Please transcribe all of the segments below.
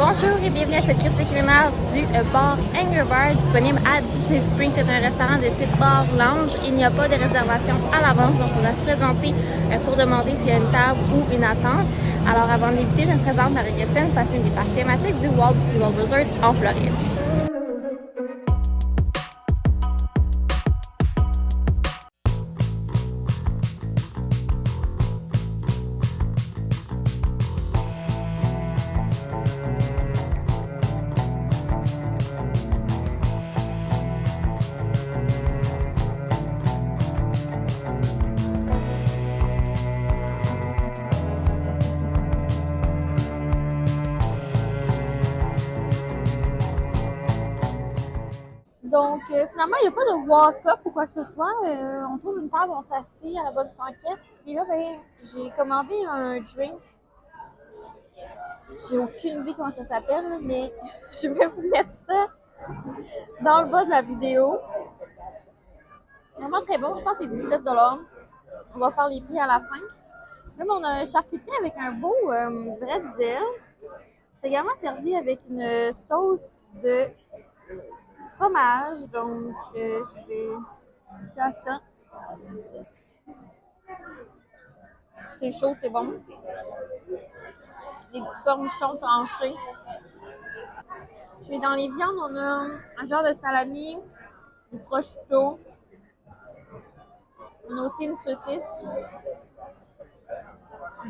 Bonjour et bienvenue à cette critique culinaire du bar Angry Bar disponible à Disney Springs. C'est un restaurant de type bar lounge. Il n'y a pas de réservation à l'avance, donc on va se présenter pour demander s'il y a une table ou une attente. Alors avant de débuter, je me présente Marie-Christine, passionnée des parcs thématiques du Walt Disney World Resort en Floride. Donc, finalement, il n'y a pas de walk-up ou quoi que ce soit. On trouve une table, on s'assied à la bonne franquette. Puis là, j'ai commandé un drink. J'ai aucune idée comment ça s'appelle, mais je vais vous mettre ça dans le bas de la vidéo. Vraiment très bon. Je pense que c'est 17 $. On va faire les prix à la fin. Là, on a un charcuterie avec un beau bretzel. C'est également servi avec une sauce de fromage, donc je vais faire ça. C'est chaud, c'est bon. Des petits cornichons tranchés. Puis dans les viandes, on a un genre de salami, du prosciutto. On a aussi une saucisse.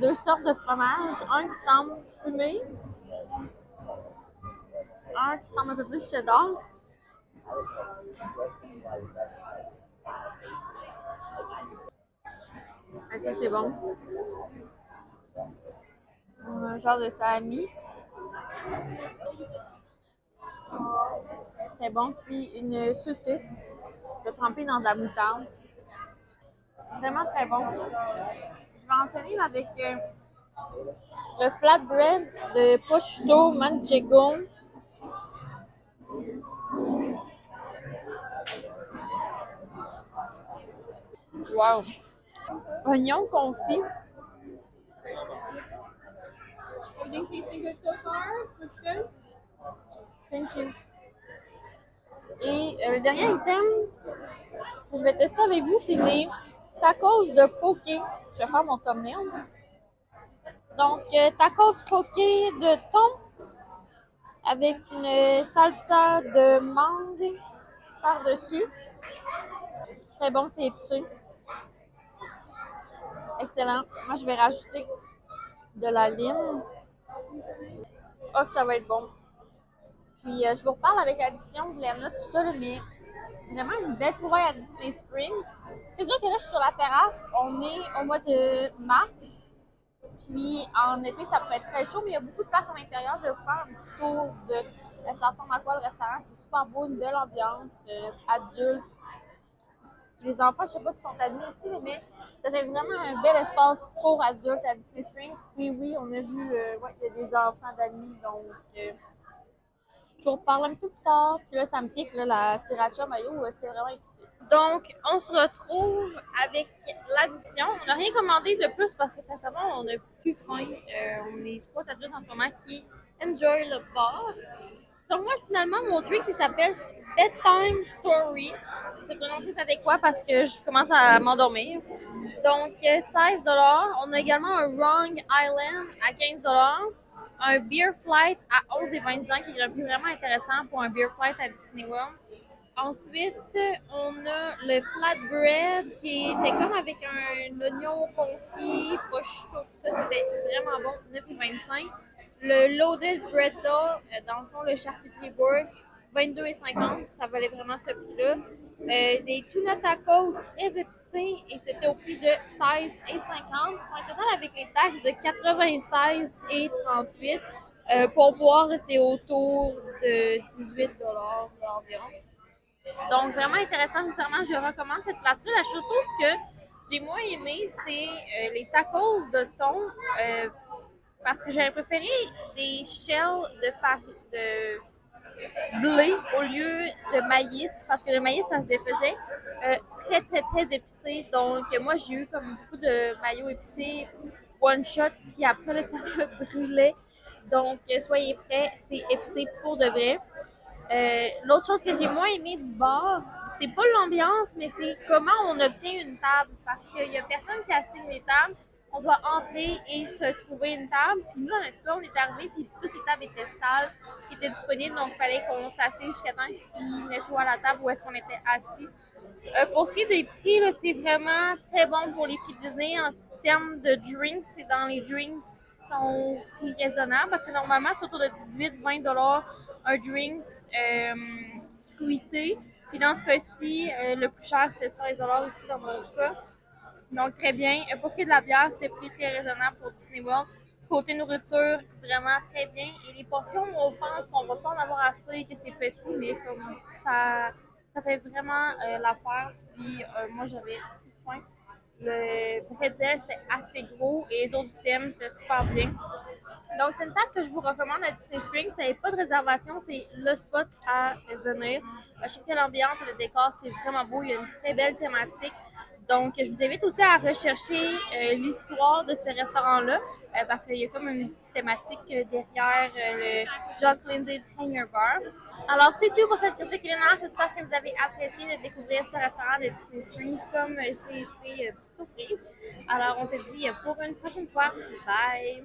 Deux sortes de fromages. Un qui semble fumé. Un qui semble un peu plus cheddar. Et ça, c'est bon. On a un genre de salami. C'est bon. Puis une saucisse. Je vais tremper dans de la moutarde. Vraiment très bon. Je vais enchaîner avec le flatbread de prosciutto manchego. Wow! Oignon confit. Everything tasting good so far? Looks good? Thank you. Et le dernier item que je vais tester avec vous, c'est des tacos de poké. Je vais faire mon thumbnail. Donc, tacos poké de thon avec une salsa de mangue par-dessus. Très bon, c'est épicé. Excellent. Moi, je vais rajouter de la lime. Oh, que ça va être bon. Puis, je vous reparle avec l'addition de Lena, tout ça, là, mais vraiment une belle trouvaille à Disney Springs. C'est sûr que là, je suis sur la terrasse. On est au mois de mars. Puis, en été, ça pourrait être très chaud, mais il y a beaucoup de place à l'intérieur. Je vais vous faire un petit tour de la station d'Aqua, le restaurant. C'est super beau, une belle ambiance, adulte. Les enfants, je ne sais pas s'ils sont admis ici, mais ça fait vraiment un bel espace pour adultes à Disney Springs. Puis oui, on a vu, il y a des enfants d'amis, donc je vous reparle un peu plus tard. Puis là, ça me pique, là, la sriracha mayo, c'était vraiment épicé. Donc, on se retrouve avec l'addition. On n'a rien commandé de plus parce que sincèrement, on n'a plus faim. On est 3 adultes en ce moment qui enjoy le bar. Donc moi, finalement, mon drink qui s'appelle Bedtime Story. C'est un nom très adéquat parce que je commence à m'endormir. Donc, 16 $. On a également un Wrong Island à 15 $. Un Beer Flight à 11,25 qui est un prix vraiment intéressant pour un Beer Flight à Disney World. Ensuite, on a le flatbread qui était comme avec un oignon confit, prosciutto, tout ça, c'était vraiment bon, 9,25 $. Le loaded pretzel, dans le fond, le charcuterie board, 22,50 $, ça valait vraiment ce prix-là. Des tuna tacos très épicés et c'était au prix de 16,50 $. Pour un total avec les taxes de 96,38 $. Pour boire, c'est autour de 18 $ environ. Donc, vraiment intéressant. Sincèrement, je recommande cette place-là. La chose que j'ai moins aimé, c'est les tacos de thon. Parce que j'aurais préféré des shells de blé au lieu de maïs. Parce que le maïs, ça se défaisait très, très, très épicé. Donc, moi, j'ai eu comme beaucoup de mayo épicé one shot. Puis après, là, ça me brûlait. Donc, soyez prêts, c'est épicé pour de vrai. L'autre chose que j'ai moins aimé du bar, c'est pas l'ambiance, mais c'est comment on obtient une table. Parce qu'il y a personne qui assigne les tables. On doit entrer et se trouver une table. Puis nous, on est arrivé, puis toutes les tables étaient sales, qui étaient disponibles. Donc, il fallait qu'on s'assied jusqu'à temps qu'ils nettoient la table où est-ce qu'on était assis. Pour ce qui est des prix, là, c'est vraiment très bon pour les prix de Disney. En termes de drinks, c'est dans les drinks qui sont prix raisonnables parce que normalement, c'est autour de 18-20 $ un drink fruité. Puis dans ce cas-ci, le plus cher, c'était 16 $ ici dans mon cas. Donc, très bien. Pour ce qui est de la bière, c'était prix très raisonnable pour Disney World. Côté nourriture, vraiment très bien. Et les portions, on pense qu'on va pas en avoir assez, que c'est petit, mais comme ça fait vraiment l'affaire. Puis, moi, j'avais tout faim. Le pretzel, c'est assez gros et les autres items, c'est super bien. Donc, c'est une place que je vous recommande à Disney Springs. Ça n'est pas de réservation, c'est le spot à venir. Je trouve que l'ambiance et le décor, c'est vraiment beau. Il y a une très belle thématique. Donc, je vous invite aussi à rechercher l'histoire de ce restaurant-là parce qu'il y a comme une petite thématique derrière le John Lindsay's Hangar Bar. Alors, c'est tout pour cette critique culinaire. J'espère que vous avez apprécié de découvrir ce restaurant de Disney Springs comme j'ai été surprise. Alors, on se dit pour une prochaine fois. Bye!